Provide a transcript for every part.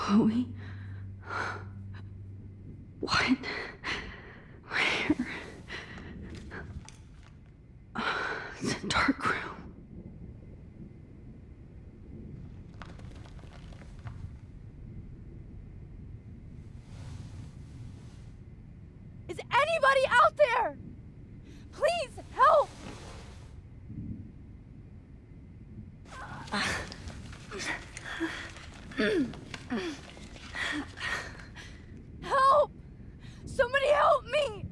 Chloe? What? Where? It's a dark room. Is anybody out there? Please help! Help! Somebody help me!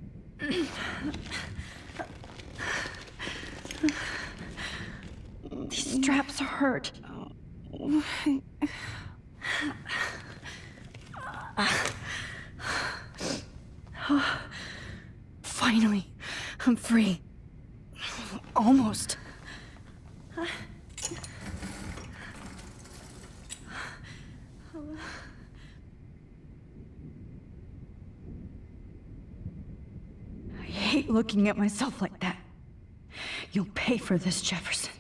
These straps hurt. Finally, I'm free. Almost. I hate looking at myself like that. You'll pay for this, Jefferson.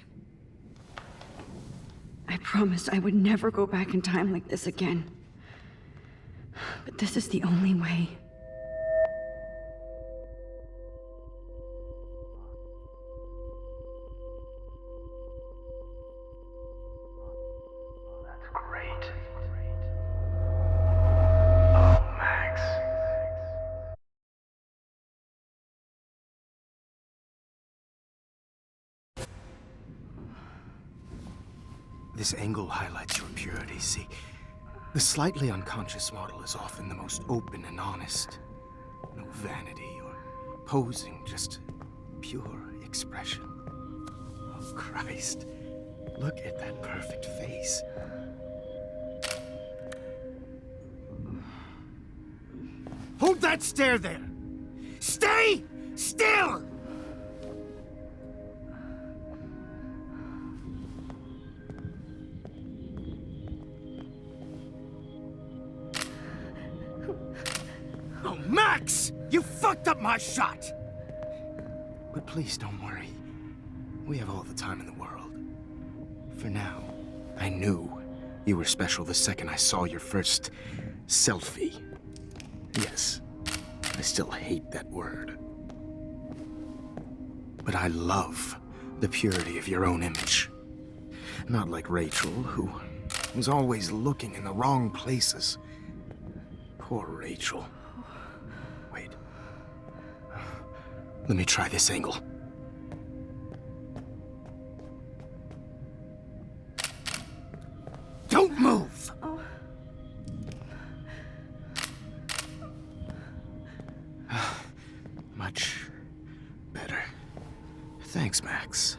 I promised I would never go back in time like this again. But this is the only way. That's great. Oh, Max. This angle highlights your purity, see? The slightly unconscious model is often the most open and honest. No vanity or posing, just pure expression. Oh, Christ. Look at that perfect face. Hold that stare there! Stay still! Oh, Max! You fucked up my shot! But please don't worry. We have all the time in the world. For now, I knew you were special the second I saw your first selfie. Yes, I still hate that word. But I love the purity of your own image. Not like Rachel, who was always looking in the wrong places. Poor Rachel. Wait. Let me try this angle. Don't move! Much better. Thanks, Max.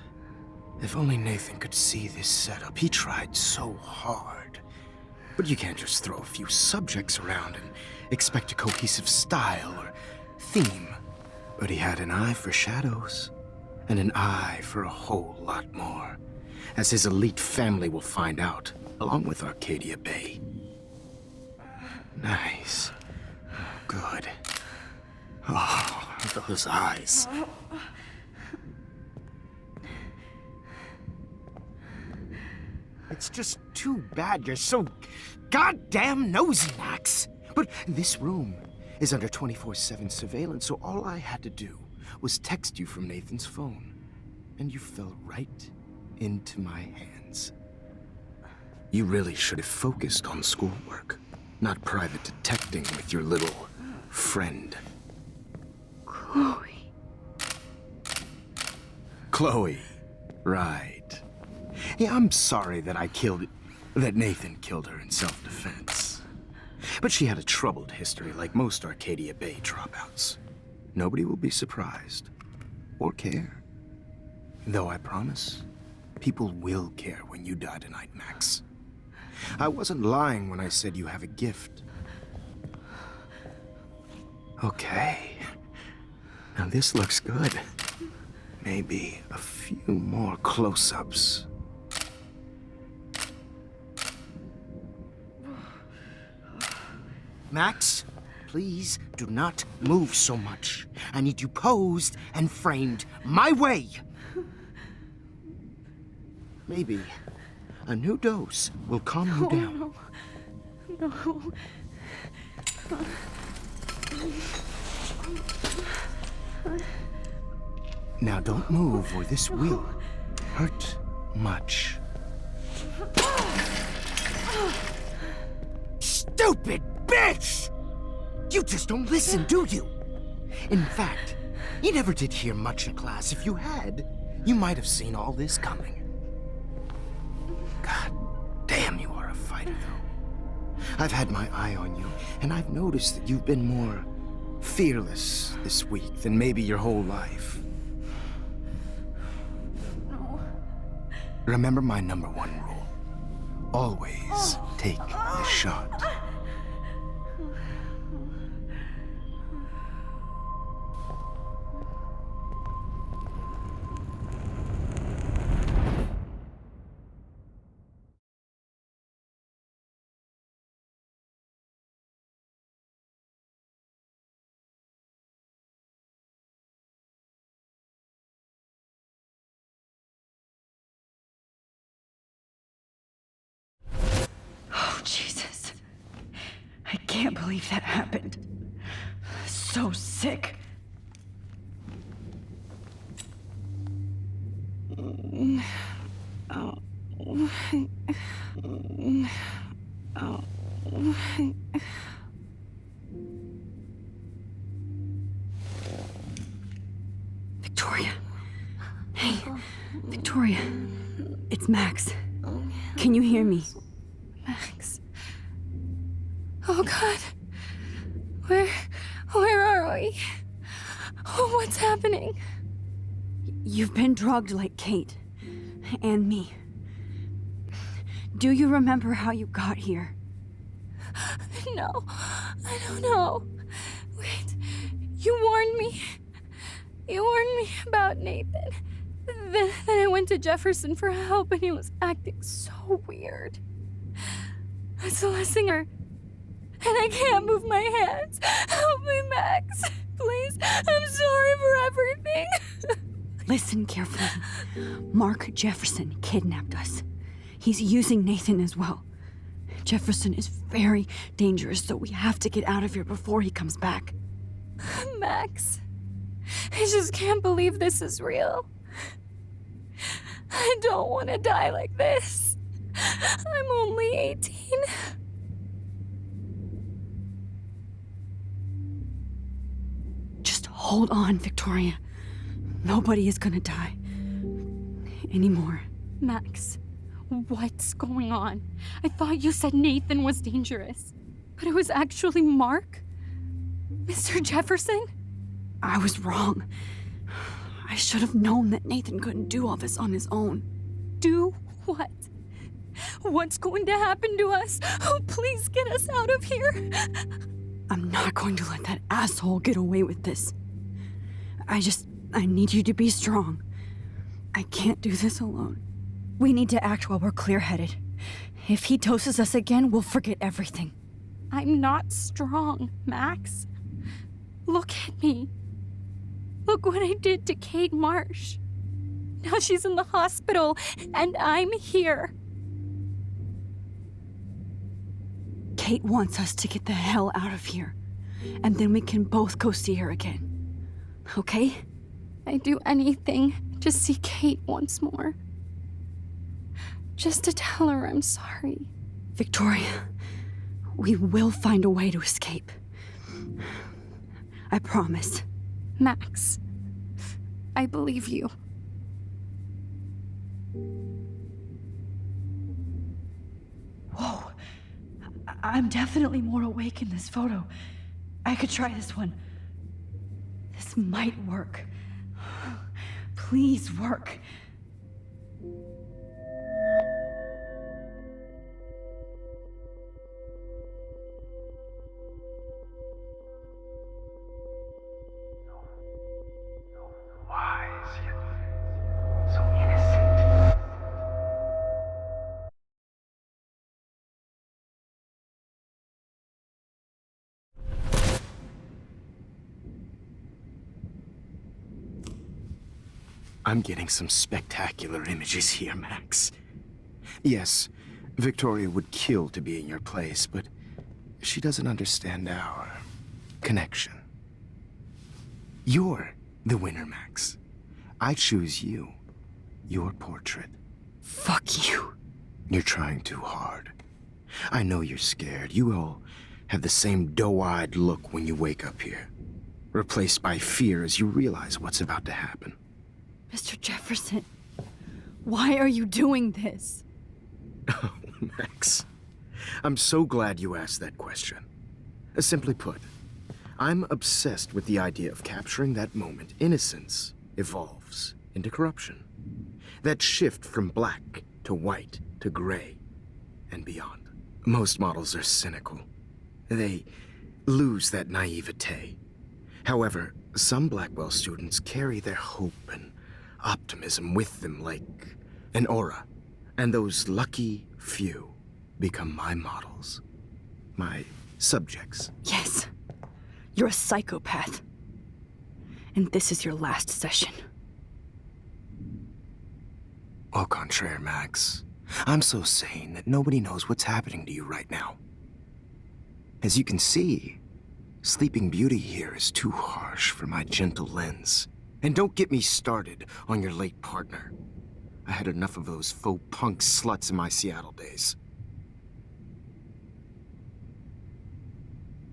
If only Nathan could see this setup. He tried so hard. But you can't just throw a few subjects around and expect a cohesive style or theme. But he had an eye for shadows, and an eye for a whole lot more, as his elite family will find out, along with Arcadia Bay. Nice. Good. Oh, those eyes. It's just too bad you're so goddamn nosy, Max. But this room is under 24/7 surveillance, so all I had to do was text you from Nathan's phone. And you fell right into my hands. You really should have focused on schoolwork, not private detecting with your little friend. Chloe. Chloe. Right. Yeah, I'm sorry that Nathan killed her in self-defense. But she had a troubled history like most Arcadia Bay dropouts. Nobody will be surprised. Or care. Though I promise, people will care when you die tonight, Max. I wasn't lying when I said you have a gift. Okay. Now this looks good. Maybe a few more close-ups. Max, please do not move so much. I need you posed and framed my way. Maybe a new dose will calm you down. Now don't move or this will hurt much. Stupid bitch! You just don't listen, do you? In fact, you never did hear much in class. If you had, you might have seen all this coming. God damn, you are a fighter, though. I've had my eye on you, and I've noticed that you've been more fearless this week than maybe your whole life. No. Remember my number one rule. Always take the shot. Oh, Jesus. I can't believe that happened. So sick. Victoria. Hey, Victoria. It's Max. Can you hear me? Max. Oh God. Where are we? Oh, what's happening? You've been drugged like Kate. And me. Do you remember how you got here? No, I don't know. Wait, you warned me. You warned me about Nathan. Then I went to Jefferson for help and he was acting so weird. That's the last thing and I can't move my hands. Help me, Max. Please, I'm sorry for everything. Listen carefully. Mark Jefferson kidnapped us. He's using Nathan as well. Jefferson is very dangerous, so we have to get out of here before he comes back. Max, I just can't believe this is real. I don't want to die like this. I'm only 18. Just hold on, Victoria. Nobody is gonna die. Anymore. Max, what's going on? I thought you said Nathan was dangerous, but it was actually Mark? Mr. Jefferson? I was wrong. I should have known that Nathan couldn't do all this on his own. Do what? What's going to happen to us? Oh, please get us out of here. I'm not going to let that asshole get away with this. I need you to be strong. I can't do this alone. We need to act while we're clear-headed. If he doses us again, we'll forget everything. I'm not strong, Max. Look at me. Look what I did to Kate Marsh. Now she's in the hospital, and I'm here. Kate wants us to get the hell out of here. And then we can both go see her again. Okay? I'd do anything to see Kate once more. Just to tell her I'm sorry. Victoria, we will find a way to escape. I promise. Max, I believe you. Whoa. I'm definitely more awake in this photo. I could try this one. This might work. Please work. Wise yet so innocent. I'm getting some spectacular images here, Max. Yes, Victoria would kill to be in your place, but she doesn't understand our connection. You're the winner, Max. I choose you. Your portrait. Fuck you. You're trying too hard. I know you're scared. You all have the same doe-eyed look when you wake up here, replaced by fear as you realize what's about to happen. Mr. Jefferson, why are you doing this? Oh, Max. I'm so glad you asked that question. Simply put, I'm obsessed with the idea of capturing that moment innocence evolves into corruption. That shift from black to white to gray and beyond. Most models are cynical. They lose that naivete. However, some Blackwell students carry their hope and optimism with them like an aura. And those lucky few become my models. My subjects. Yes, you're a psychopath. And this is your last session. Au contraire, Max. I'm so sane that nobody knows what's happening to you right now. As you can see, Sleeping Beauty here is too harsh for my gentle lens. And don't get me started on your late partner. I had enough of those faux punk sluts in my Seattle days.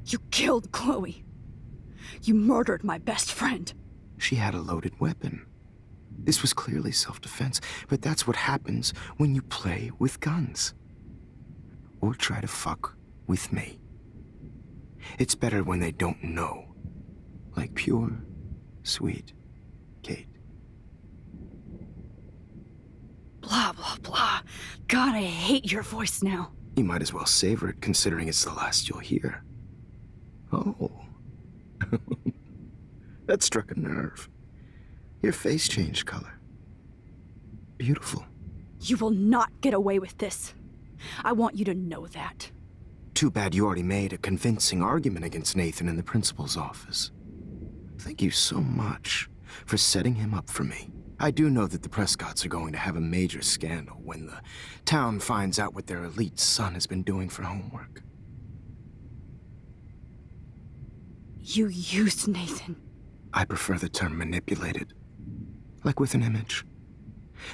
You killed Chloe. You murdered my best friend. She had a loaded weapon. This was clearly self-defense, but that's what happens when you play with guns. Or try to fuck with me. It's better when they don't know. Like pure, sweet Kate. Blah, blah, blah. God, I hate your voice now. You might as well savor it, considering it's the last you'll hear. Oh. That struck a nerve. Your face changed color. Beautiful. You will not get away with this. I want you to know that. Too bad you already made a convincing argument against Nathan in the principal's office. Thank you so much for setting him up for me. I do know that the Prescotts are going to have a major scandal when the town finds out what their elite son has been doing for homework. You used Nathan. I prefer the term manipulated. Like with an image.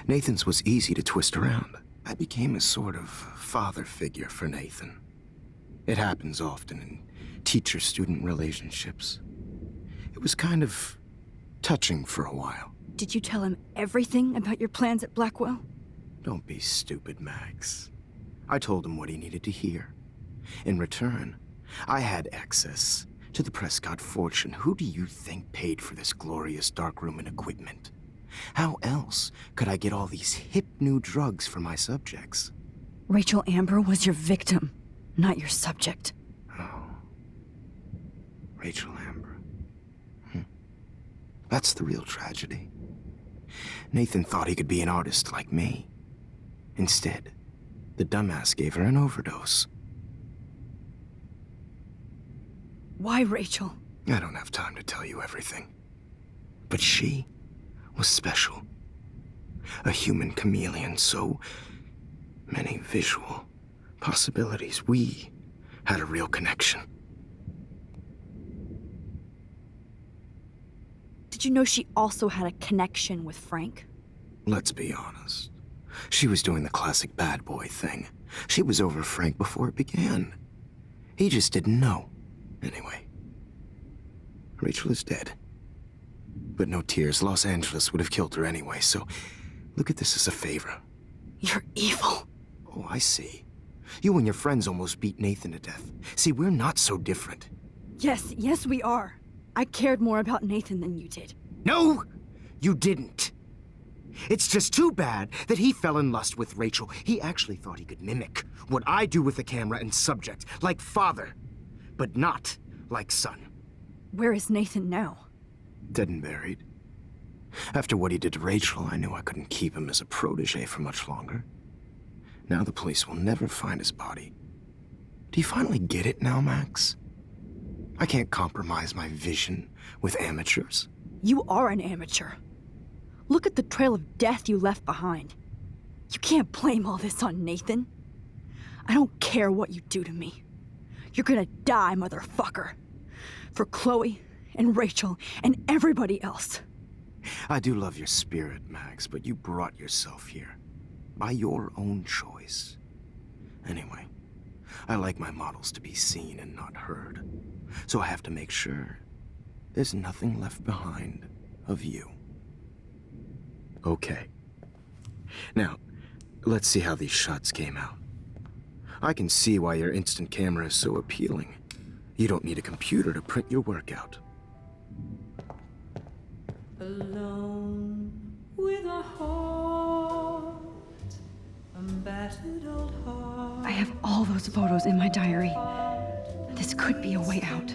Nathan's was easy to twist around. I became a sort of father figure for Nathan. It happens often in teacher-student relationships. It was kind of touching for a while. Did you tell him everything about your plans at Blackwell? Don't be stupid, Max. I told him what he needed to hear. In return, I had access to the Prescott fortune. Who do you think paid for this glorious darkroom and equipment? How else could I get all these hip new drugs for my subjects? Rachel Amber was your victim, not your subject. Oh. Rachel Amber. That's the real tragedy. Nathan thought he could be an artist like me. Instead, the dumbass gave her an overdose. Why Rachel? I don't have time to tell you everything. But she was special. A human chameleon, so many visual possibilities. We had a real connection. Did you know she also had a connection with Frank? Let's be honest. She was doing the classic bad boy thing. She was over Frank before it began. He just didn't know. Anyway, Rachel is dead. But no tears. Los Angeles would have killed her anyway, so look at this as a favor. You're evil. Oh, I see. You and your friends almost beat Nathan to death. See, we're not so different. Yes, we are. I cared more about Nathan than you did. No, you didn't. It's just too bad that he fell in lust with Rachel. He actually thought he could mimic what I do with the camera and subject, like father, but not like son. Where is Nathan now? Dead and buried. After what he did to Rachel, I knew I couldn't keep him as a protege for much longer. Now the police will never find his body. Do you finally get it now, Max? I can't compromise my vision with amateurs. You are an amateur. Look at the trail of death you left behind. You can't blame all this on Nathan. I don't care what you do to me. You're gonna die, motherfucker. For Chloe and Rachel and everybody else. I do love your spirit, Max, but you brought yourself here. By your own choice. Anyway, I like my models to be seen and not heard. So I have to make sure there's nothing left behind of you. Okay. Now, let's see how these shots came out. I can see why your instant camera is so appealing. You don't need a computer to print your work out. Alone with a heart, a battered old heart. I have all those photos in my diary. This could be a way out.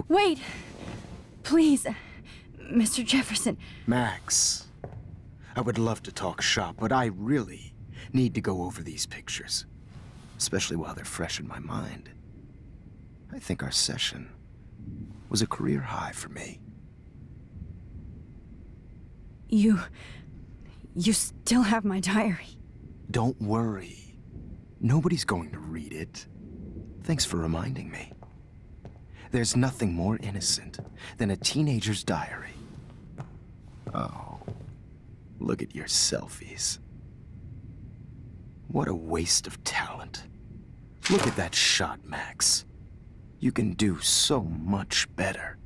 Wait! Please, Mr. Jefferson. Max, I would love to talk shop, but I really need to go over these pictures. Especially while they're fresh in my mind. I think our session was a career high for me. You still have my diary. Don't worry. Nobody's going to read it. Thanks for reminding me. There's nothing more innocent than a teenager's diary. Oh, look at your selfies. What a waste of talent. Look at that shot, Max. You can do so much better.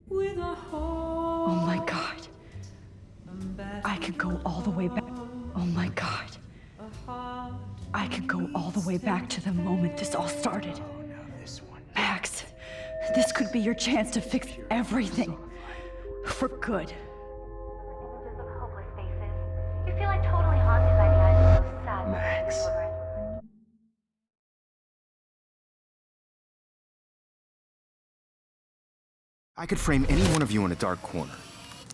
With a heart, Oh my god. I could go all the way back. Oh my god. I could go all the way back to the moment this all started. Oh, now this one. Max, this could be your chance to fix everything. For good. Images of hopeless faces. You feel like totally haunted by the eyes of those sad Max. children. I could frame any one of you in a dark corner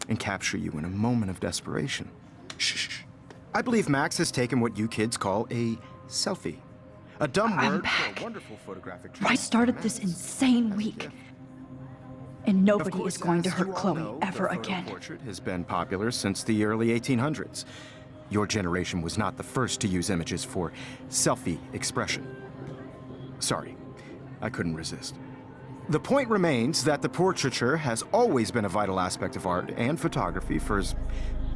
and capture you in a moment of desperation. Shh. I believe Max has taken what you kids call a selfie. A dumb I'm word back. for a wonderful photographic I treatment started of this Max. insane week. And Of nobody course, is going to as hurt you all Chloe know, ever the photo again. portrait has been popular since the early 1800s. Your generation was not the first to use images for selfie expression. Sorry, I couldn't resist. The point remains that the portraiture has always been a vital aspect of art and photography for as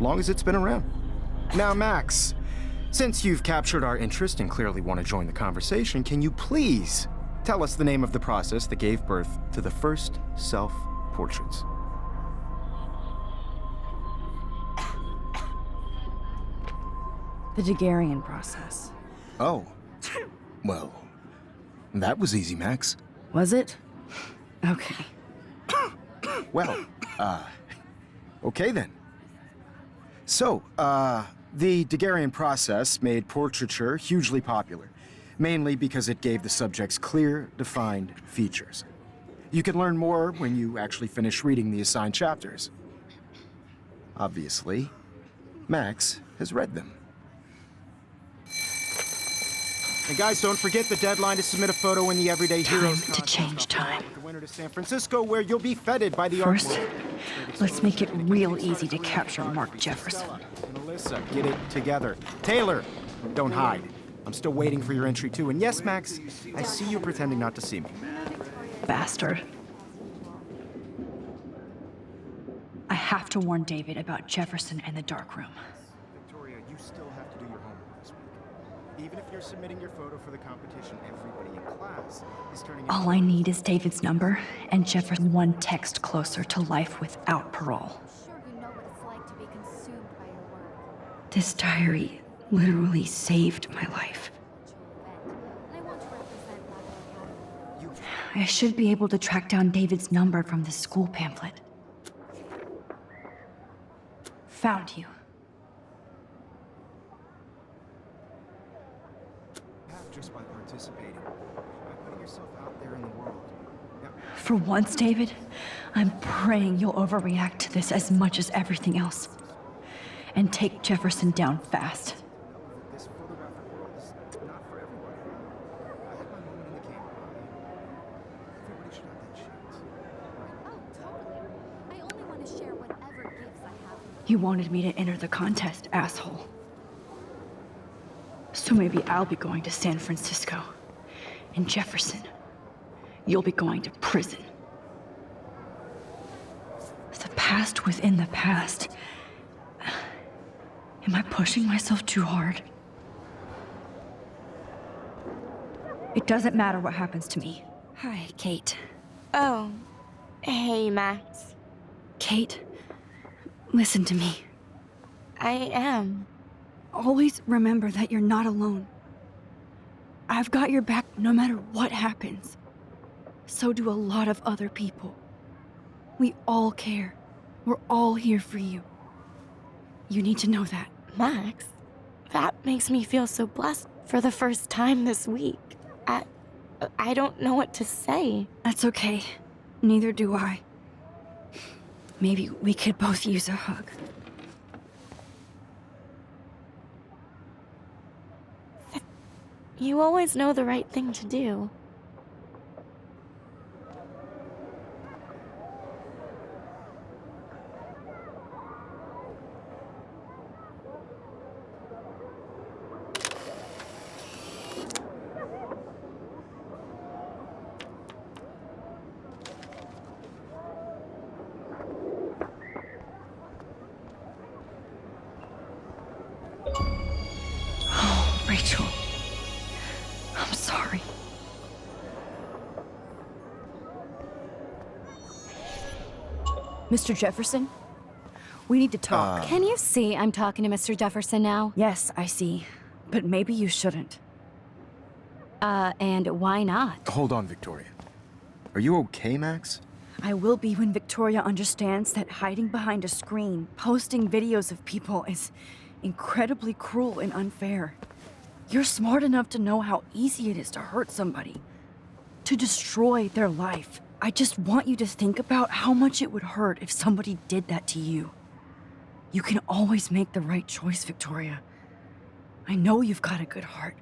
long as it's been around. Now, Max, since you've captured our interest and clearly want to join the conversation, can you please tell us the name of the process that gave birth to the first self-portraits? The Daguerrean process. Oh, well, that was easy, Max. Was it? Okay. Well, okay then. So, the Daguerrean process made portraiture hugely popular, mainly because it gave the subjects clear, defined features. You can learn more when you actually finish reading the assigned chapters. Obviously, Max has read them. And guys, don't forget the deadline to submit a photo in the Everyday Heroes Time to change time. The winner to San Francisco, where you'll be feted by the art First, world. let's make it real easy to capture Mark Jefferson. And Alyssa, get it together. Taylor, don't hide. I'm still waiting for your entry too. And yes, Max, I see you pretending not to see me. Bastard. I have to warn David about Jefferson and the dark room. Victoria, you still have to do your homework this week. Even if you're submitting your photo for the competition, everybody in class is turning in. All I need is David's number and Jefferson one text closer to life without parole. Sure you know what it's like to be consumed by your work. This diary literally saved my life. I want to represent Black Academy. I should be able to track down David's number from the school pamphlet. Found you. Just by participating, by putting yourself out there in the world. Now, For once, David, I'm praying you'll overreact to this as much as everything else. And take Jefferson down fast. this photographic world is not for everybody. I had You wanted me to enter the contest, asshole. So maybe I'll be going to San Francisco. And Jefferson, you'll be going to prison. The past within the past. Am I pushing myself too hard? It doesn't matter what happens to me. Hi, Kate. Oh, hey, Max. Kate, listen to me. I am. Always remember that you're not alone. I've got your back no matter what happens. So do a lot of other people. We all care. We're all here for you. You need to know that. Max, that makes me feel so blessed for the first time this week. I don't know what to say. That's okay. Neither do I. Maybe we could both use a hug. You always know the right thing to do. Oh, Rachel. I'm sorry. Mr. Jefferson? We need to talk. Can you see I'm talking to Mr. Jefferson now? Yes, I see. But maybe you shouldn't. And why not? Hold on, Victoria. Are you okay, Max? I will be when Victoria understands that hiding behind a screen, posting videos of people is incredibly cruel and unfair. You're smart enough to know how easy it is to hurt somebody, to destroy their life. I just want you to think about how much it would hurt if somebody did that to you. You can always make the right choice, Victoria. I know you've got a good heart.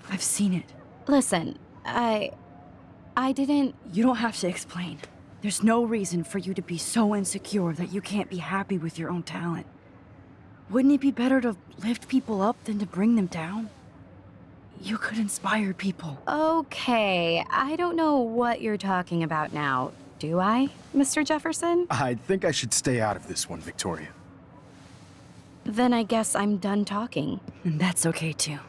I've seen it. Listen, I didn't... You don't have to explain. There's no reason for you to be so insecure that you can't be happy with your own talent. Wouldn't it be better to lift people up than to bring them down? You could inspire people. Okay, I don't know what you're talking about now, do I, Mr. Jefferson? I think I should stay out of this one, Victoria. Then I guess I'm done talking. And that's okay too.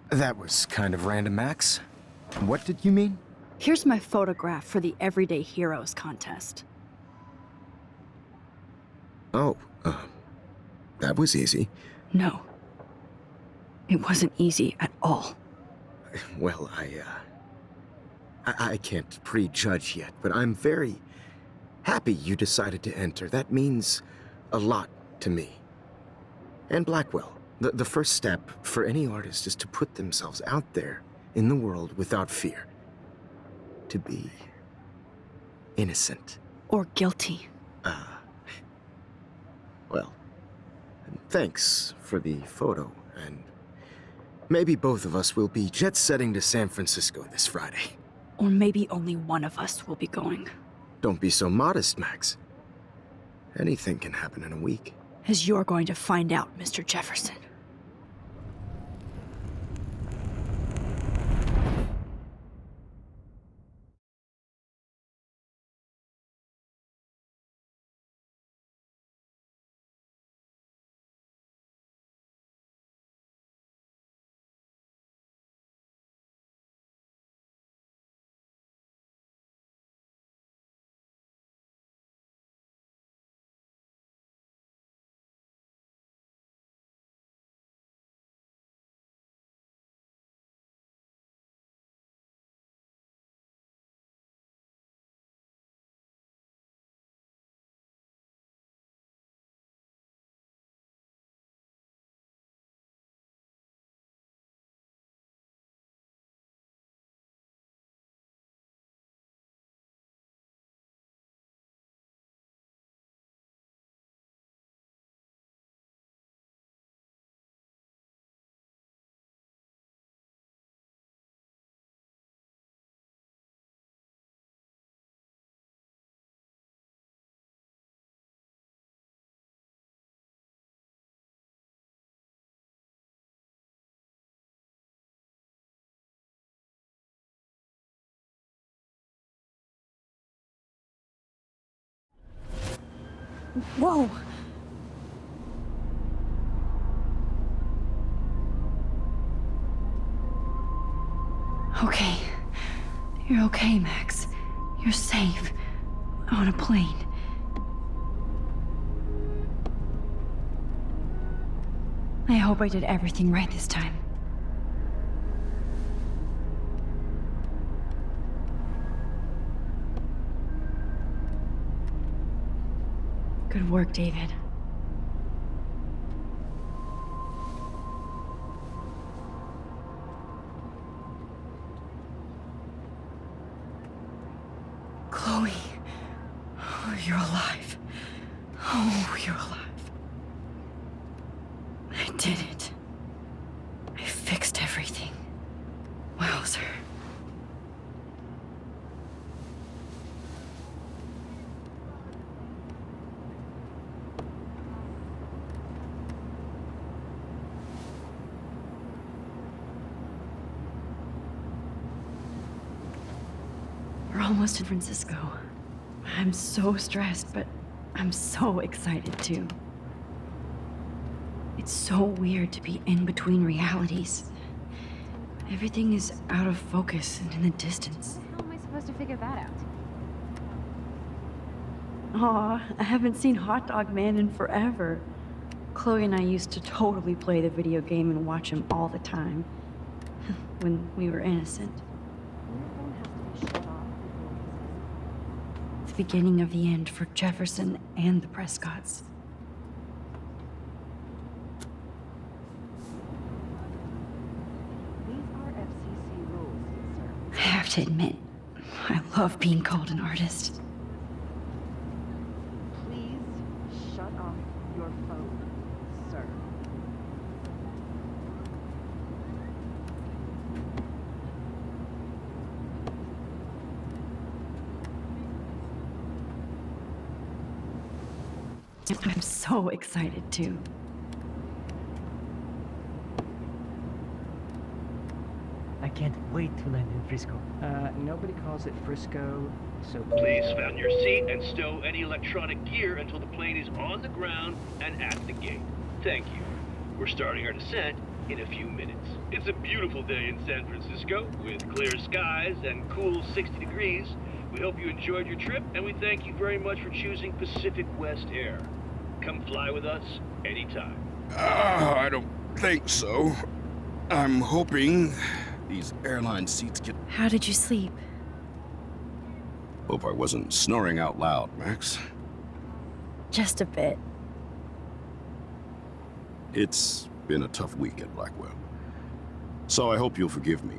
That was kind of random, Max. What did you mean? Here's my photograph for the Everyday Heroes contest. Oh, that was easy. No. It wasn't easy at all. Well, I can't prejudge yet, but I'm very happy you decided to enter. That means a lot to me. And Blackwell. The first step for any artist is to put themselves out there in the world without fear. To be innocent. Or guilty. Well, thanks for the photo, and maybe both of us will be jet-setting to San Francisco this Friday. Or maybe only one of us will be going. Don't be so modest, Max. Anything can happen in a week. As you're going to find out, Mr. Jefferson. Whoa! Okay. You're okay, Max. You're safe. On a plane. I hope I did everything right this time. Good work, David. Chloe. Oh, you're alive. Oh, you're alive. I did it. I fixed everything. Wowzer. We're almost in Francisco. I'm so stressed, but I'm so excited too. It's so weird to be in between realities. Everything is out of focus and in the distance. How am I supposed to figure that out? Aw, I haven't seen Hot Dog Man in forever. Chloe and I used to totally play the video game and watch him all the time. When we were innocent. The beginning of the end for Jefferson and the Prescotts. I have to admit, I love being called an artist. Please shut off your phone, sir. I'm so excited too. I can't wait to land in Frisco. Nobody calls it Frisco, so Please fasten your seat and stow any electronic gear until the plane is on the ground and at the gate. Thank you. We're starting our descent in a few minutes. It's a beautiful day in San Francisco with clear skies and cool 60 degrees. We hope you enjoyed your trip, and we thank you very much for choosing Pacific West Air. Come fly with us anytime. I don't think so. I'm hoping these airline seats get... How did you sleep? Hope I wasn't snoring out loud, Max. Just a bit. It's been a tough week at Blackwell. So I hope you'll forgive me.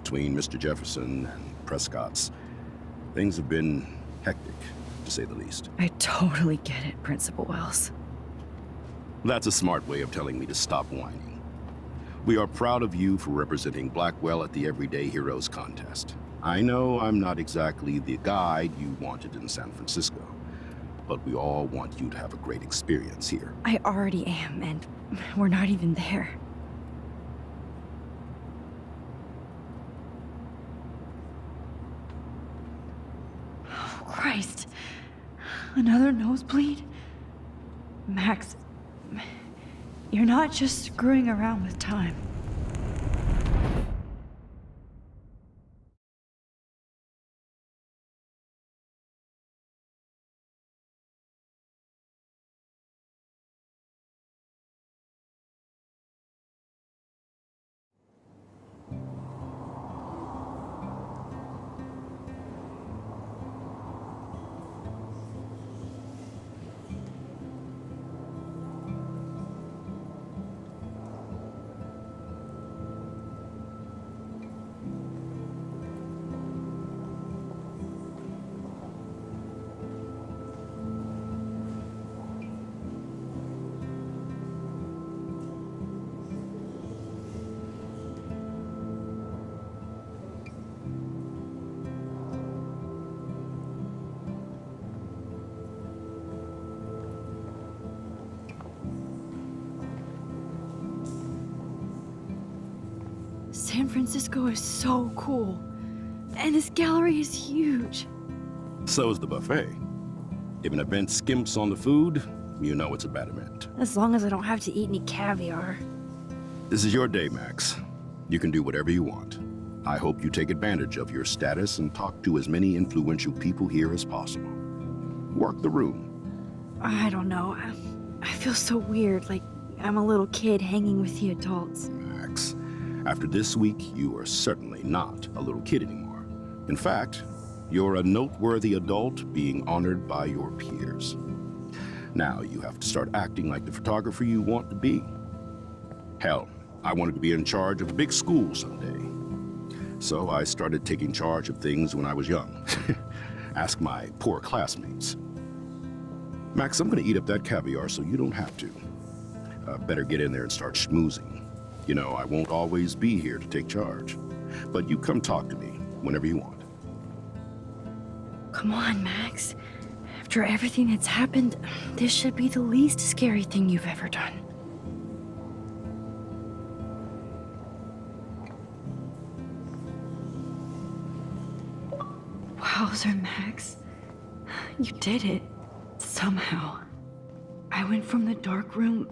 Between Mr. Jefferson and Prescott's, things have been hectic, to say the least. I totally get it, Principal Wells. That's a smart way of telling me to stop whining. We are proud of you for representing Blackwell at the Everyday Heroes contest. I know I'm not exactly the guide you wanted in San Francisco, but we all want you to have a great experience here. I already am, and we're not even there. Oh, Christ. Another nosebleed? Max, you're not just screwing around with time. San Francisco is so cool. And this gallery is huge. So is the buffet. If an event skimps on the food, you know it's a bad event. As long as I don't have to eat any caviar. This is your day, Max. You can do whatever you want. I hope you take advantage of your status and talk to as many influential people here as possible. Work the room. I don't know. I feel so weird, like I'm a little kid hanging with the adults. Max, after this week, you are certainly not a little kid anymore. In fact, you're a noteworthy adult being honored by your peers. Now you have to start acting like the photographer you want to be. Hell, I wanted to be in charge of a big school someday. So I started taking charge of things when I was young. Ask my poor classmates. Max, I'm gonna eat up that caviar so you don't have to. Better get in there and start schmoozing. You know, I won't always be here to take charge. But you come talk to me whenever you want. Come on, Max. After everything that's happened, this should be the least scary thing you've ever done. Wowzer, Max. You did it. Somehow. I went from the dark room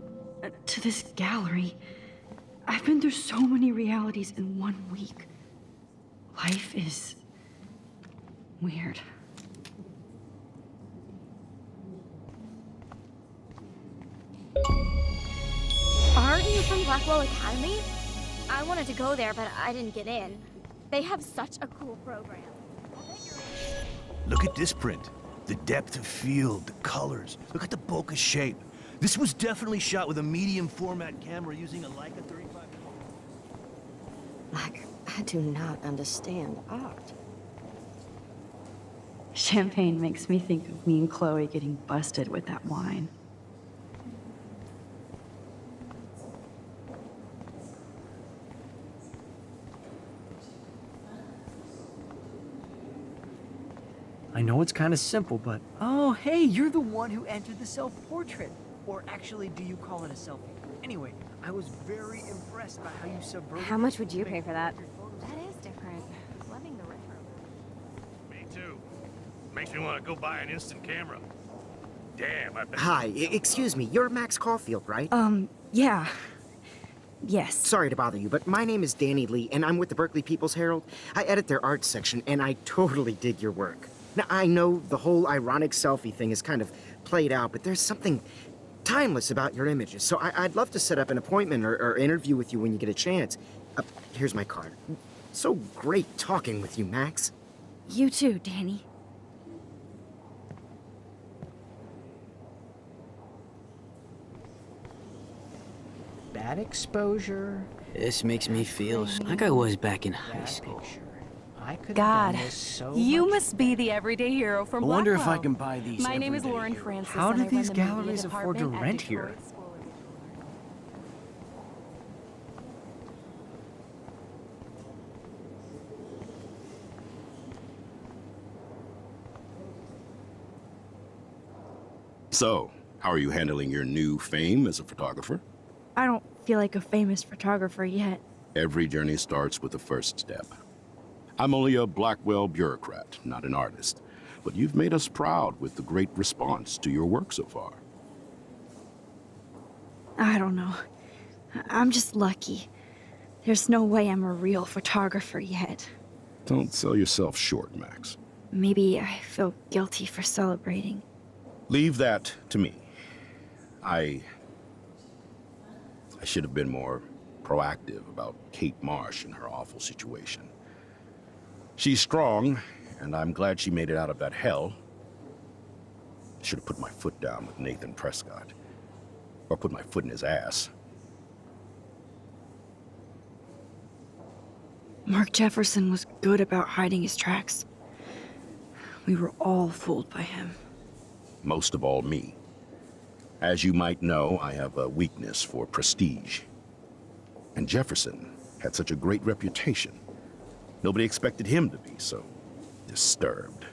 to this gallery. I've been through so many realities in 1 week. Life is weird. Aren't you from Blackwell Academy? I wanted to go there, but I didn't get in. They have such a cool program. Look at this print. The depth of field, the colors. Look at the bokeh shape. This was definitely shot with a medium format camera using a Leica 35. I do not understand art. Champagne makes me think of me and Chloe getting busted with that wine. I know it's kind of simple, but... Oh, hey, you're the one who entered the self-portrait. Or actually, do you call it a selfie? Anyway, I was very impressed by how you subverted... How much would you pay for that? That is different. Loving the retro. Me too. Makes me want to go buy an instant camera. Damn, I bet. Hi, excuse me, you're Max Caulfield, right? Yeah. Yes. Sorry to bother you, but my name is Danny Lee, and I'm with the Berkeley People's Herald. I edit their arts section, and I totally dig your work. Now, I know the whole ironic selfie thing is kind of played out, but there's something timeless about your images, so I'd love to set up an appointment or interview with you when you get a chance. Here's my card. So great talking with you, Max. You too, Danny. Bad exposure. This makes me feel like I was back in high Bad school. picture. I could have God, done this so you much must be the everyday hero from I Blackwell. wonder if I can buy these. My name is everyday Lauren heroes. Francis. How and do I run these the media galleries afford to department at rent here? Detroit School of Visual Arts. So, how are you handling your new fame as a photographer? I don't feel like a famous photographer yet. Every journey starts with the first step. I'm only a Blackwell bureaucrat, not an artist. But you've made us proud with the great response to your work so far. I don't know. I'm just lucky. There's no way I'm a real photographer yet. Don't sell yourself short, Max. Maybe I feel guilty for celebrating. Leave that to me. I should have been more proactive about Kate Marsh and her awful situation. She's strong, and I'm glad she made it out of that hell. I should have put my foot down with Nathan Prescott. Or put my foot in his ass. Mark Jefferson was good about hiding his tracks. We were all fooled by him. Most of all, me. As you might know, I have a weakness for prestige. And Jefferson had such a great reputation. Nobody expected him to be so disturbed.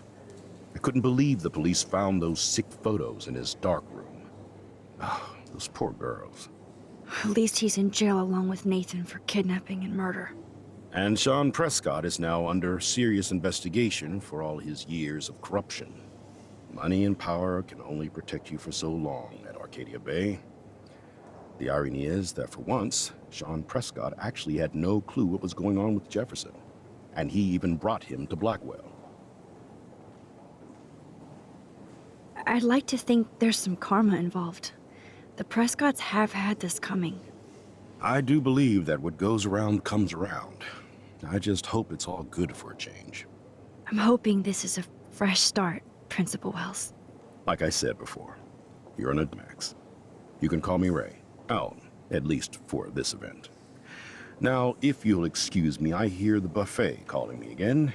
I couldn't believe the police found those sick photos in his dark room. Oh, those poor girls. At least he's in jail along with Nathan for kidnapping and murder. And Sean Prescott is now under serious investigation for all his years of corruption. Money and power can only protect you for so long at Arcadia Bay. The irony is that for once, Sean Prescott actually had no clue what was going on with Jefferson, and he even brought him to Blackwell. I'd like to think there's some karma involved. The Prescotts have had this coming. I do believe that what goes around comes around. I just hope it's all good for a change. I'm hoping this is a fresh start, Principal Wells. Like I said before, you're an Max. You can call me Ray. Oh, at least for this event. Now, if you'll excuse me, I hear the buffet calling me again.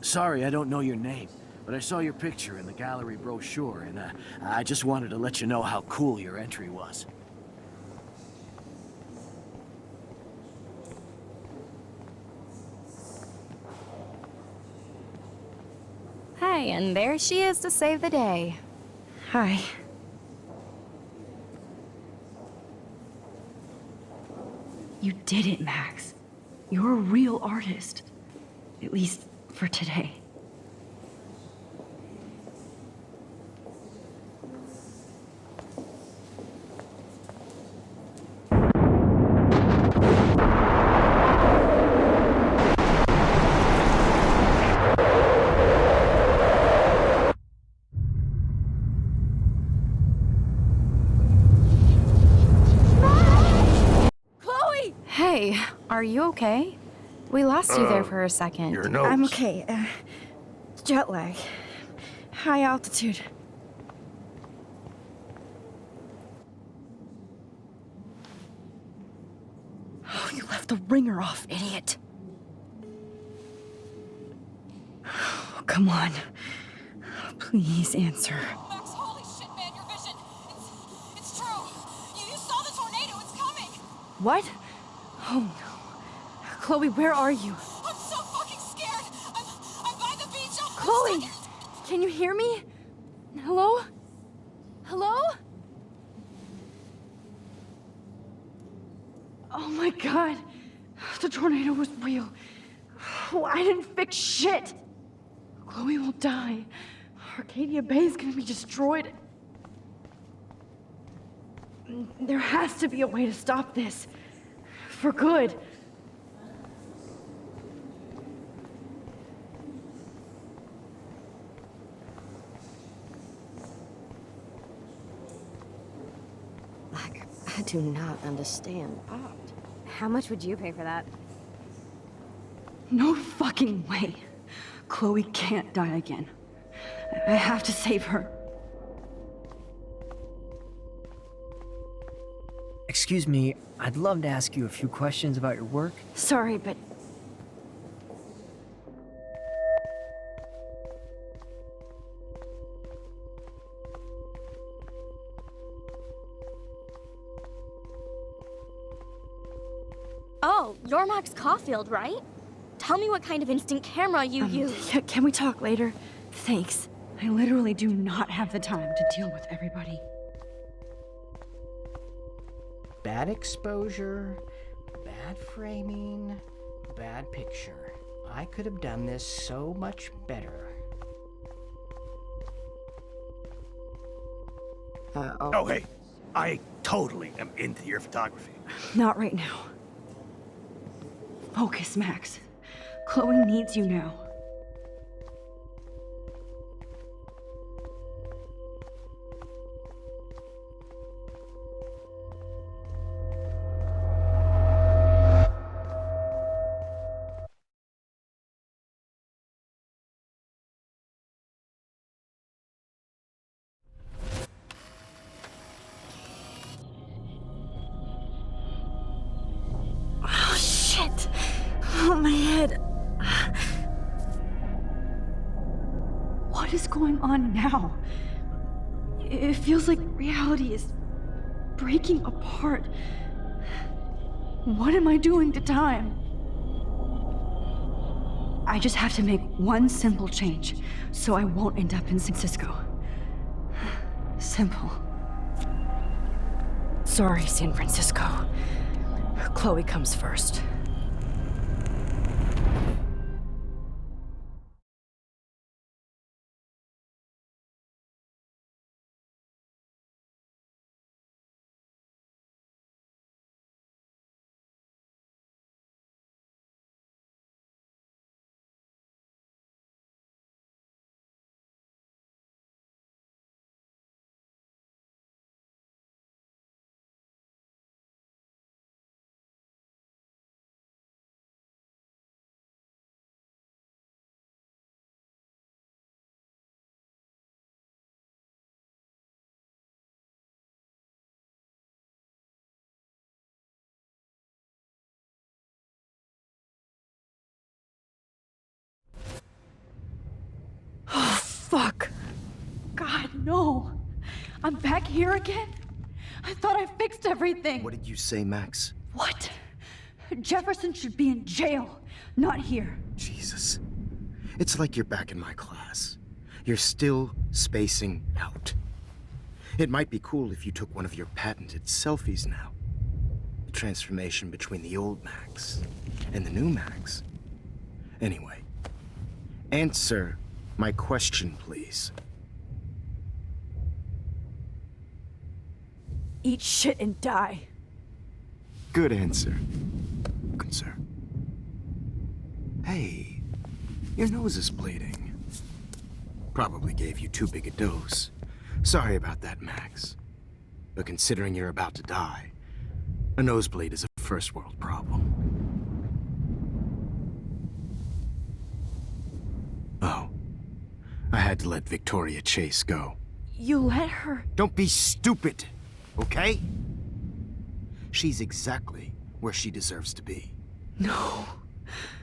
Sorry, I don't know your name, but I saw your picture in the gallery brochure, and I just wanted to let you know how cool your entry was. Hi, and there she is to save the day. Hi. You did it, Max. You're a real artist. At least for today. Chloe! Hey, are you okay? We lost you there for a second. Your nose. I'm okay. Jet lag. High altitude. Oh, you left the ringer off, idiot. Oh, come on. Please answer. Max, holy shit, man, your vision. It's true. You saw the tornado. It's coming. What? Oh no. Chloe, where are you? I'm so fucking scared. I'm by the beach. Chloe! Can you hear me? Hello? Hello? Oh my god. The tornado was real. Oh, I didn't fix shit. Chloe will die. Arcadia Bay is gonna be destroyed. There has to be a way to stop this. For good. I do not understand art. How much would you pay for that? No fucking way. Chloe can't die again. I have to save her. Excuse me, I'd love to ask you a few questions about your work. Sorry, but... Oh, you're Max Caulfield, right? Tell me what kind of instant camera you use. Can we talk later? Thanks. I literally do not have the time to deal with everybody. Bad exposure, bad framing, bad picture. I could have done this so much better. Oh, hey, I totally am into your photography. Not right now. Focus, Max. Chloe needs you now. Oh, shit! Oh, my head. What is going on now? It feels like reality is breaking apart. What am I doing to time? I just have to make one simple change, so I won't end up in San Francisco. Simple. Sorry, San Francisco. Chloe comes first. Oh, fuck. God, no. I'm back here again? I thought I fixed everything. What did you say, Max? What? Jefferson should be in jail, not here. Jesus. It's like you're back in my class. You're still spacing out. It might be cool if you took one of your patented selfies now. The transformation between the old Max and the new Max. Anyway, answer my question, please. Eat shit and die. Good answer. Good, sir. Hey, your nose is bleeding. Probably gave you too big a dose. Sorry about that, Max. But considering you're about to die, a nosebleed is a first world problem. Oh, I had to let Victoria Chase go. You let her? Don't be stupid, okay? She's exactly where she deserves to be. No.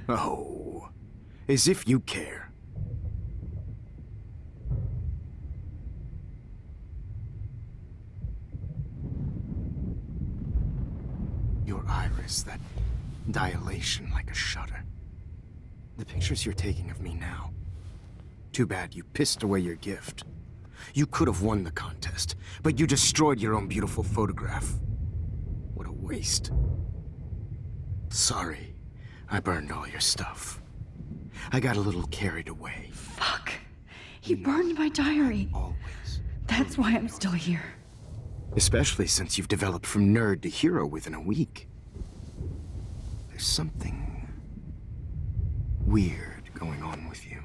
Oh, as if you care. Your iris, that dilation like a shutter. The pictures you're taking of me now. Too bad you pissed away your gift. You could have won the contest, but you destroyed your own beautiful photograph. What a waste. Sorry, I burned all your stuff. I got a little carried away. Fuck. He burned my diary. Always. That's why I'm still here. Especially since you've developed from nerd to hero within a week. There's something weird going on with you.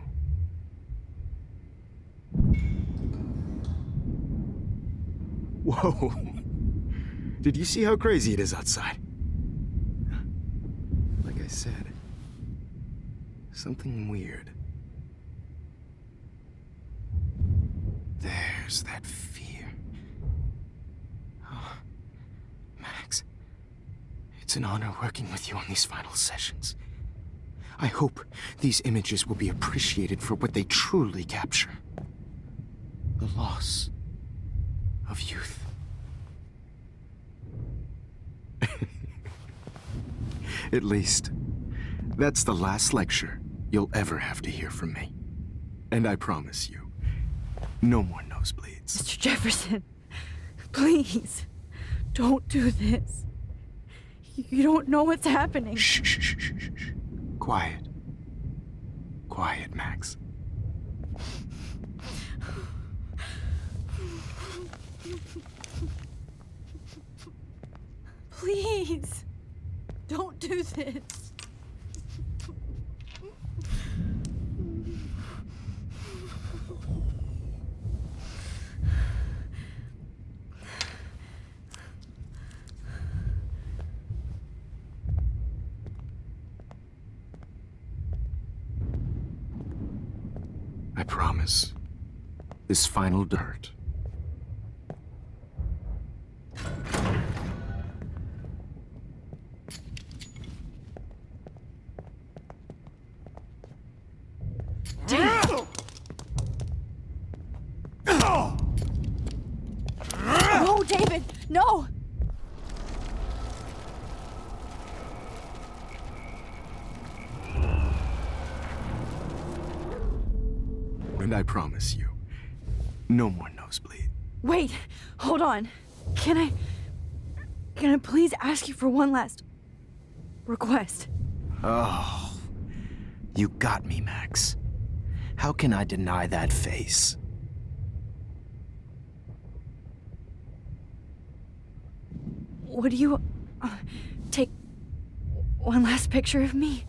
Whoa. Did you see how crazy it is outside? Like I said, something weird. There's that fear. Oh, Max, it's an honor working with you on these final sessions. I hope these images will be appreciated for what they truly capture. The loss of youth. At least, that's the last lecture you'll ever have to hear from me. And I promise you, no more nosebleeds. Mr. Jefferson, please, don't do this. You don't know what's happening. Shh, shh, shh, shh, shh. Quiet. Quiet, Max. Please, don't do this. I promise, this final dirt. No, David, no! And I promise you, no more nosebleed. Wait, hold on. Can I please ask you for one last request? Oh, you got me, Max. How can I deny that face? Would you take one last picture of me?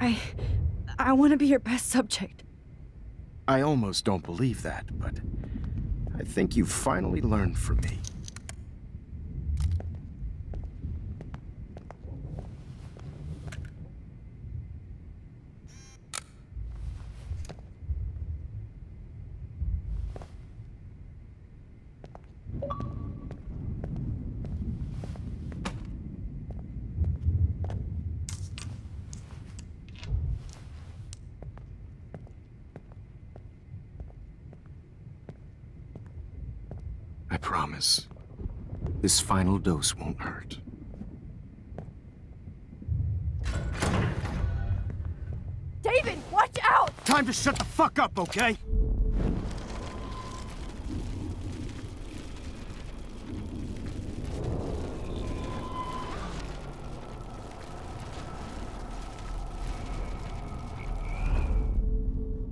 I want to be your best subject. I almost don't believe that, but I think you've finally learned from me. I promise, this final dose won't hurt. David, watch out! Time to shut the fuck up, okay?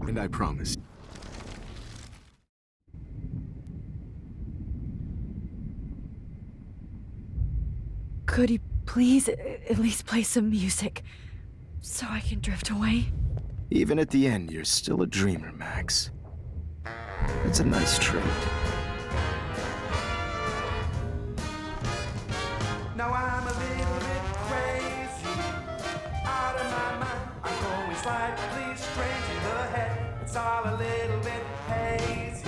And I promise. Could you please at least play some music so I can drift away? Even at the end, you're still a dreamer, Max. It's a nice trait. Now I'm a little bit crazy, out of my mind. I'm going slightly strange in the head. It's all a little bit hazy,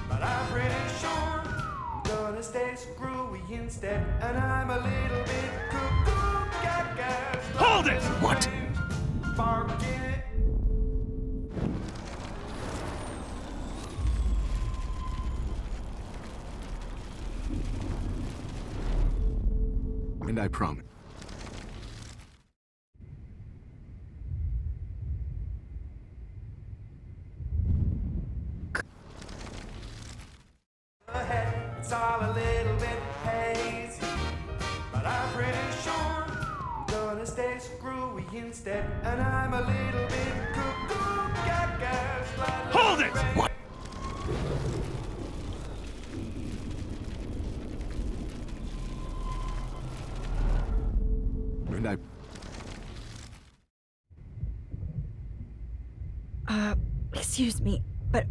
but I'm pretty sure I'm gonna stay screwy instead. And I'm a little bit cuckoo, gaga. Hold it! What? Forget. And I promise. It's all a little bit hazy, but I'm pretty sure I'm gonna stay screwy instead. And I'm a little bit cuckoo, gaga. Hold it! What? And excuse me, but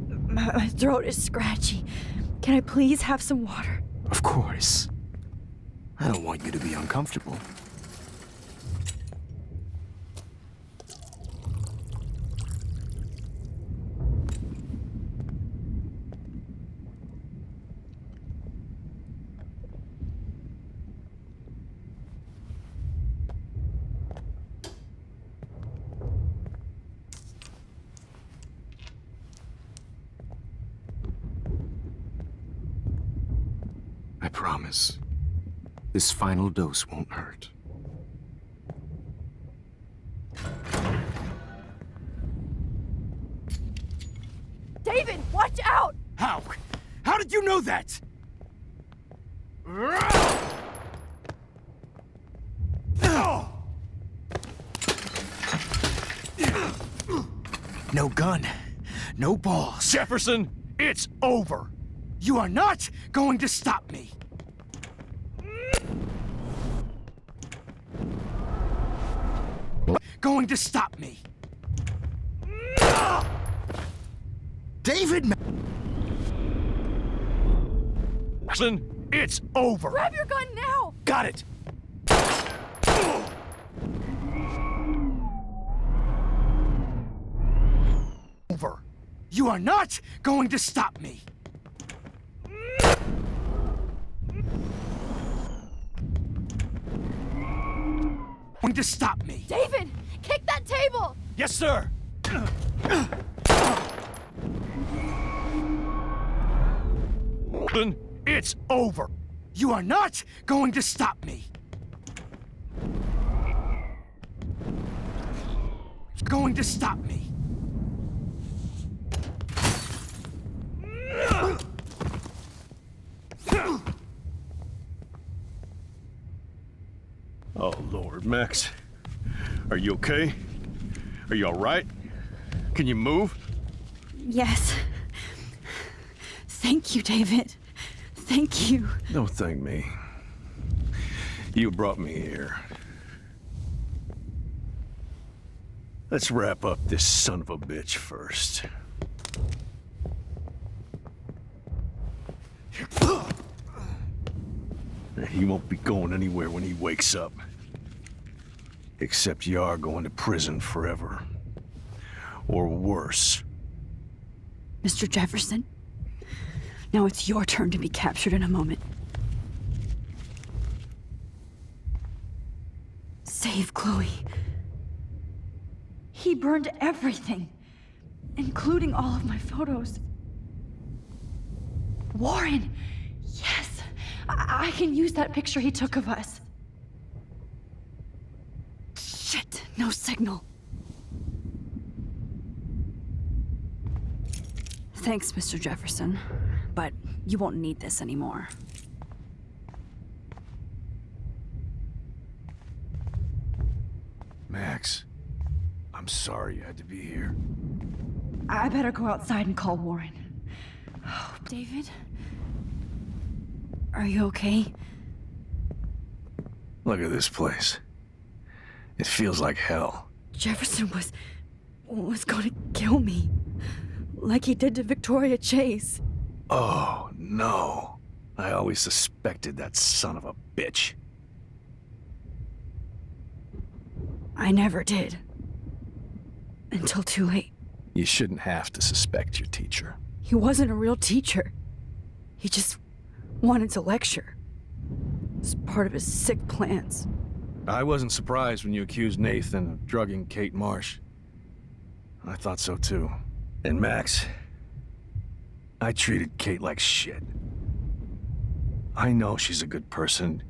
my throat is scratchy. Can I please have some water? Of course. I don't want you to be uncomfortable. I promise, this final dose won't hurt. David, watch out! How? How did you know that? No gun, no balls. Jefferson, it's over. You are not going to stop me. Going to stop me. David! Jefferson, it's over. Grab your gun now! Got it. Over. You are not going to stop me. Going to stop me. David, kick that table! Yes, sir. Jefferson, it's over. You are not going to stop me. Going to stop me. Oh, Lord, Max. Are you okay? Are you all right? Can you move? Yes. Thank you, David. Thank you. Don't thank me. You brought me here. Let's wrap up this son of a bitch first. He won't be going anywhere when he wakes up. Except you are going to prison forever. Or worse. Mr. Jefferson, now it's your turn to be captured in a moment. Save Chloe. He burned everything, including all of my photos. Warren! Yes! I can use that picture he took of us. Shit, no signal. Thanks, Mr. Jefferson, but you won't need this anymore. Max, I'm sorry you had to be here. I better go outside and call Warren. Oh, David? Are you okay? Look at this place. It feels like hell. Jefferson was gonna kill me. Like he did to Victoria Chase. Oh, no. I always suspected that son of a bitch. I never did. Until too late. You shouldn't have to suspect your teacher. He wasn't a real teacher. He just wanted to lecture. It's part of his sick plans. I wasn't surprised when you accused Nathan of drugging Kate Marsh. I thought so too. And Max, I treated Kate like shit. I know she's a good person,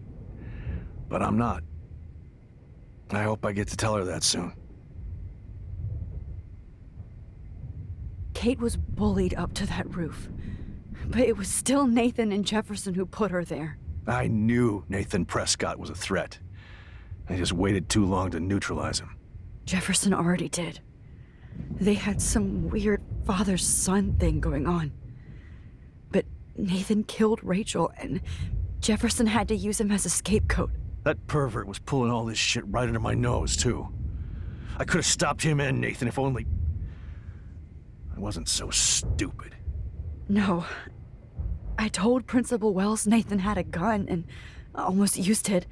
but I'm not. I hope I get to tell her that soon. Kate was bullied up to that roof. But it was still Nathan and Jefferson who put her there. I knew Nathan Prescott was a threat. I just waited too long to neutralize him. Jefferson already did. They had some weird father-son thing going on. But Nathan killed Rachel, and Jefferson had to use him as a scapegoat. That pervert was pulling all this shit right under my nose, too. I could have stopped him and Nathan if only... I wasn't so stupid. No. I told Principal Wells Nathan had a gun and almost used it.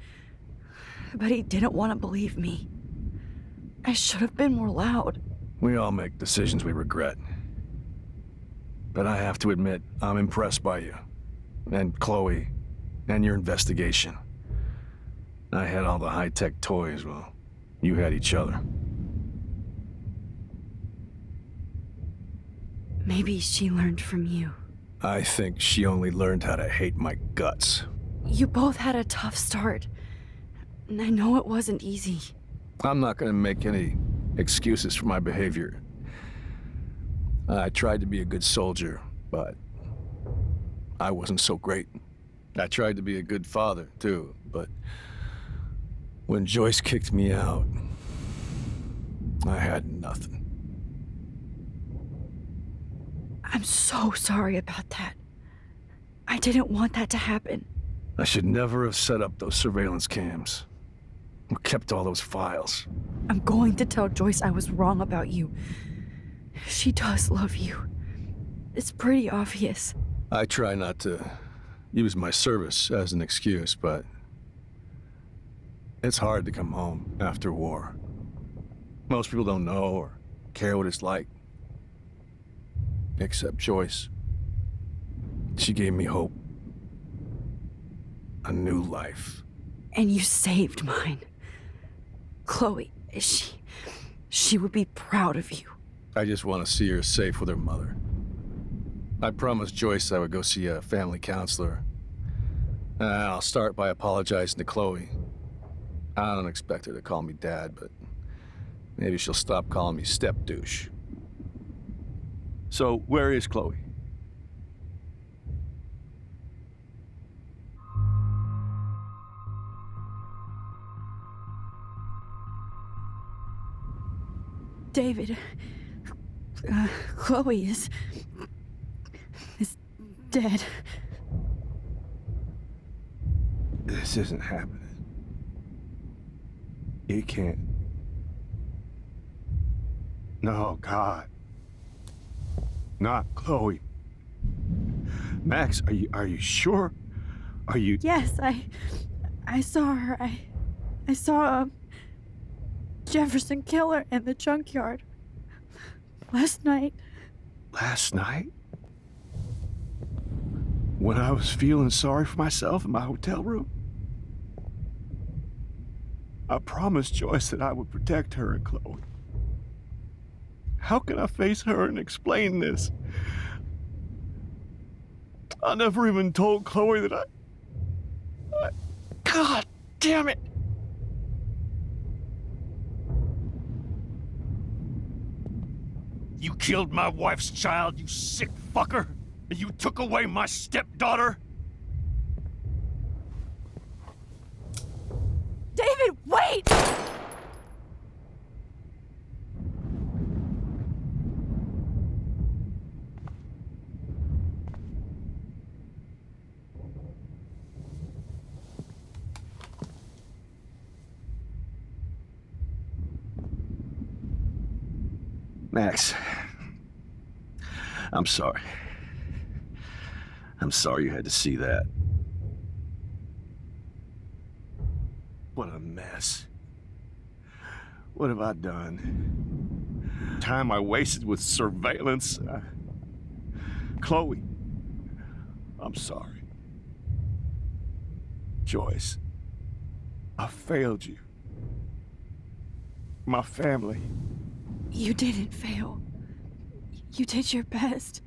But he didn't want to believe me. I should have been more loud. We all make decisions we regret. But I have to admit, I'm impressed by you. And Chloe. And your investigation. I had all the high-tech toys, well, you had each other. Maybe she learned from you. I think she only learned how to hate my guts. You both had a tough start. And I know it wasn't easy. I'm not gonna make any excuses for my behavior. I tried to be a good soldier, but I wasn't so great. I tried to be a good father, too, but when Joyce kicked me out, I had nothing. I'm so sorry about that. I didn't want that to happen. I should never have set up those surveillance cams. Or kept all those files. I'm going to tell Joyce I was wrong about you. She does love you. It's pretty obvious. I try not to use my service as an excuse, but it's hard to come home after war. Most people don't know or care what it's like. Except Joyce. She gave me hope. A new life. And you saved mine. Chloe, she would be proud of you. I just want to see her safe with her mother. I promised Joyce I would go see a family counselor. I'll start by apologizing to Chloe. I don't expect her to call me Dad, but maybe she'll stop calling me step-douche. So, where is Chloe? David, Chloe is dead. This isn't happening. It can't. No, God. Not Chloe. Max, are you sure? Are you... Yes, I saw her. I saw Jefferson kill her in the junkyard last night. Last night? When I was feeling sorry for myself in my hotel room? I promised Joyce that I would protect her and Chloe. How can I face her and explain this? I never even told Chloe that I... God damn it! You killed my wife's child, you sick fucker! And you took away my stepdaughter? David, wait! Max, I'm sorry. I'm sorry you had to see that. What a mess. What have I done? Time I wasted with surveillance. Chloe, I'm sorry. Joyce, I failed you. My family. You didn't fail. You did your best.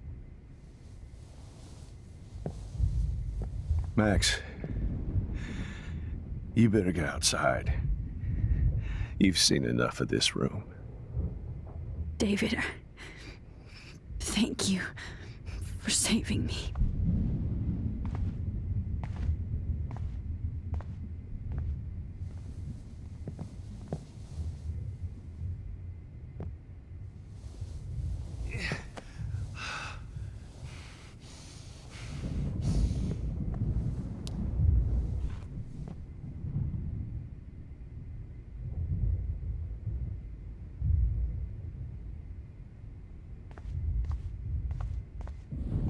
Max, you better get outside. You've seen enough of this room. David, thank you for saving me.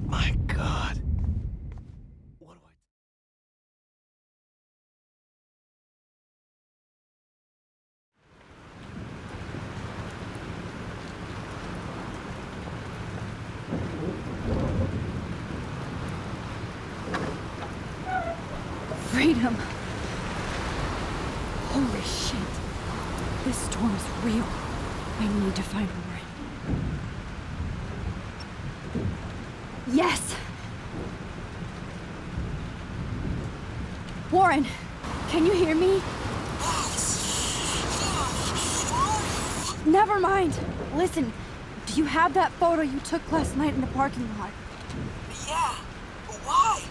My God. What do I... Freedom. Holy shit. This storm is real. I need to find Warren. Yes! Warren, can you hear me? Never mind. Listen, do you have that photo you took last night in the parking lot? Yeah, but why?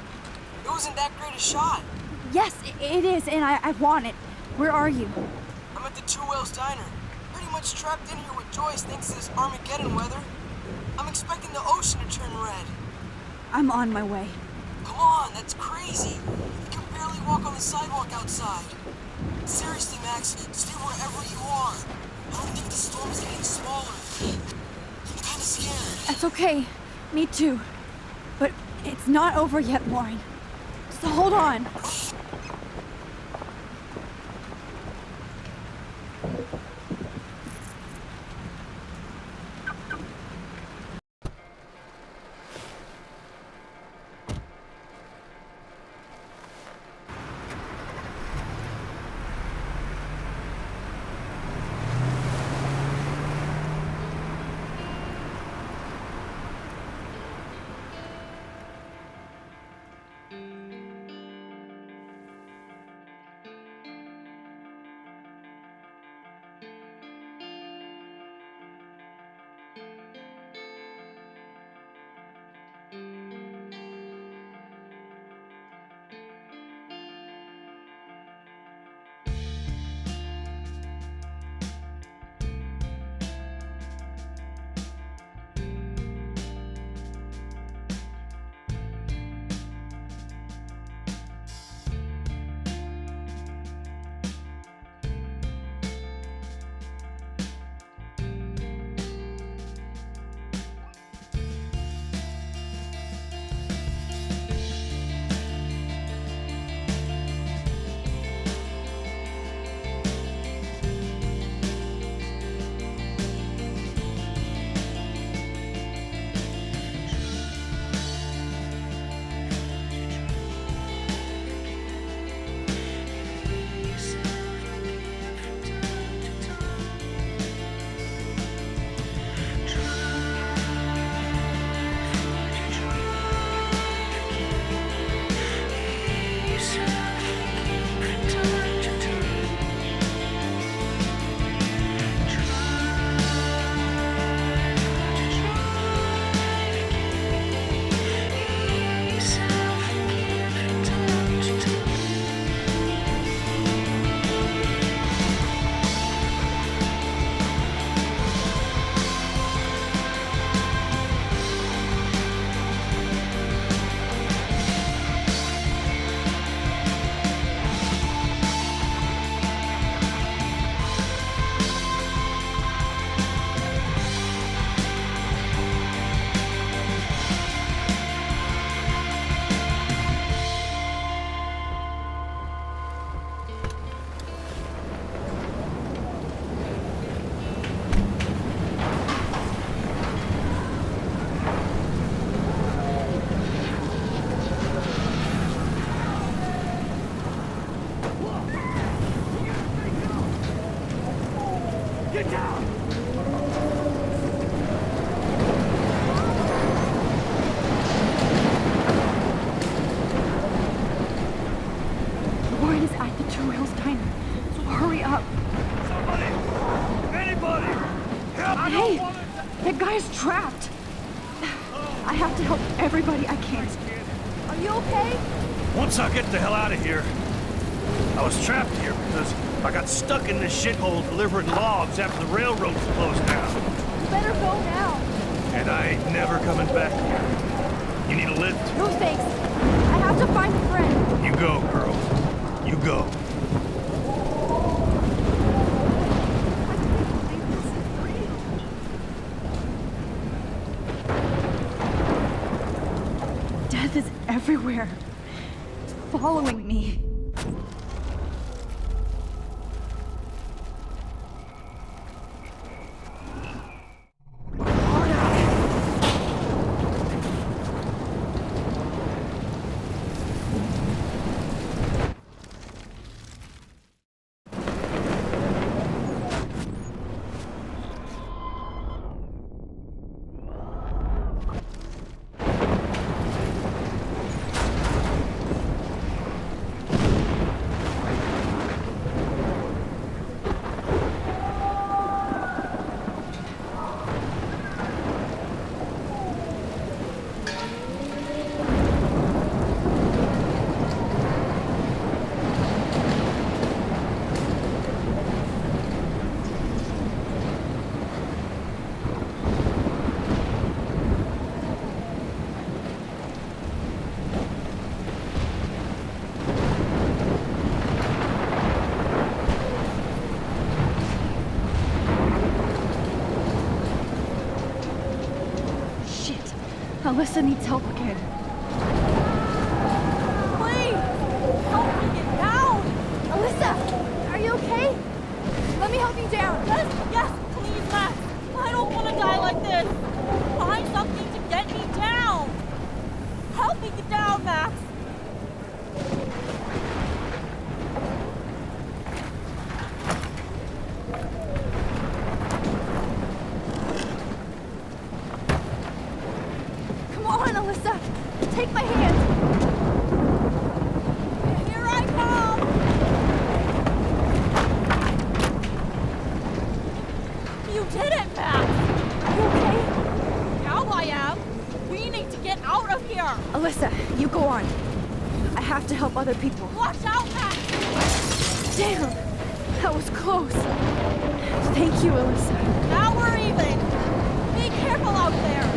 It wasn't that great a shot. Yes, it is, and I want it. Where are you? I'm at the Two Whales Diner. Pretty much trapped in here with Joyce thanks to this Armageddon weather. I'm expecting the ocean to turn red. I'm on my way. Come on, that's crazy. You can barely walk on the sidewalk outside. Seriously, Max, stay wherever you are. I don't think the storm is getting smaller. I'm kinda scared. That's okay. Me too. But it's not over yet, Warren. So hold on. Two Wheels Diner, so hurry up. Somebody! Anybody! Help! Hey! That guy's trapped! I have to help everybody I can. Are you okay? Once I get the hell out of here, I was trapped here because I got stuck in this shithole delivering logs after the railroads closed down. You better go now. And I ain't never coming back here. You need a lift? No thanks. I have to find a friend. You go, girl. You go. Death is everywhere. It's following me. Alyssa needs help again. Please! Help me get down! Alyssa! Are you okay? Let me help you down. Yes, please, Max. I don't want to die like this. Find something to get me down. Help me get down, Max. Alyssa, take my hand. Here I come. You did it, Max. Are you okay? Now I am. We need to get out of here. Alyssa, you go on. I have to help other people. Watch out, Max. Damn, that was close. Thank you, Alyssa. Now we're even. Be careful out there.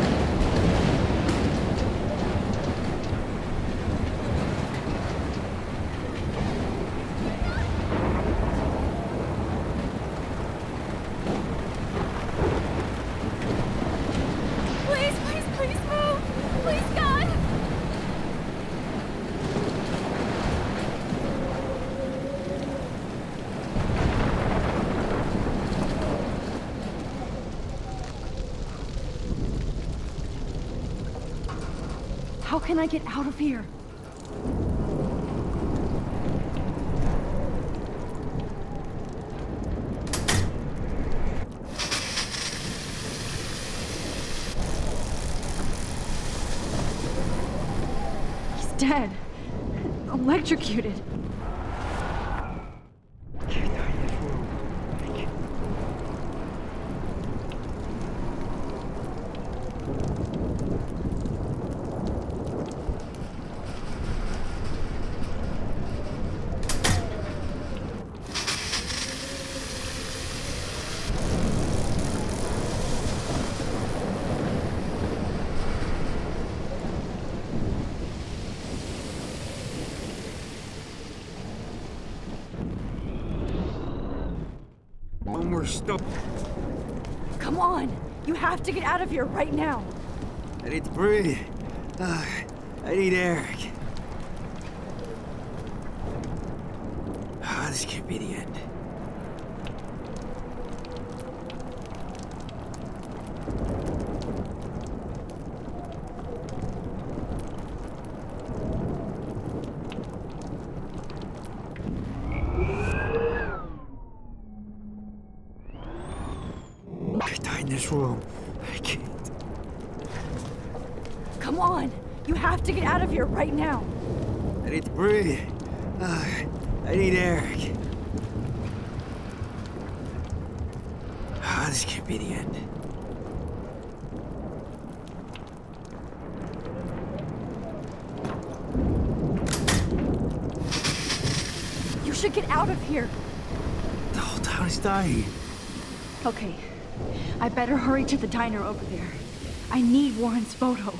How can I get out of here? He's dead. Electrocuted. We're stuck. Come on! You have to get out of here right now! I need to breathe. I need air. This can't be the end. In this room. I can't. Come on! You have to get out of here right now! I need to breathe. I I need Eric. Ah, this can't be the end. You should get out of here. The whole town is dying. Okay, I better hurry to the diner over there. I need Warren's photo.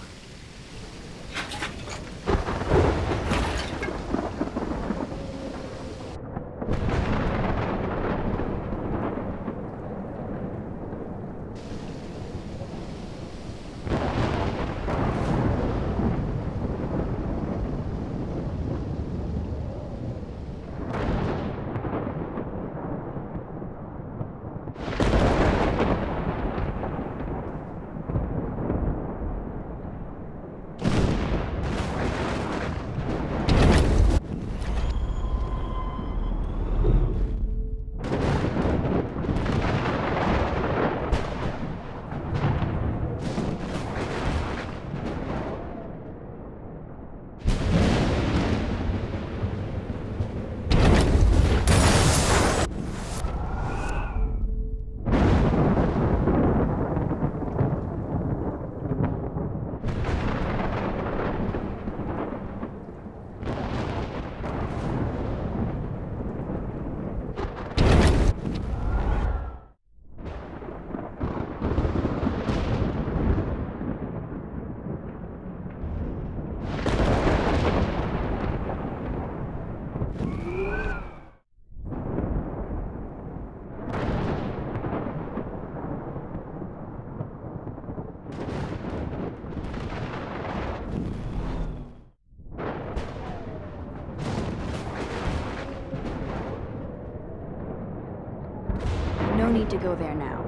No need to go there now.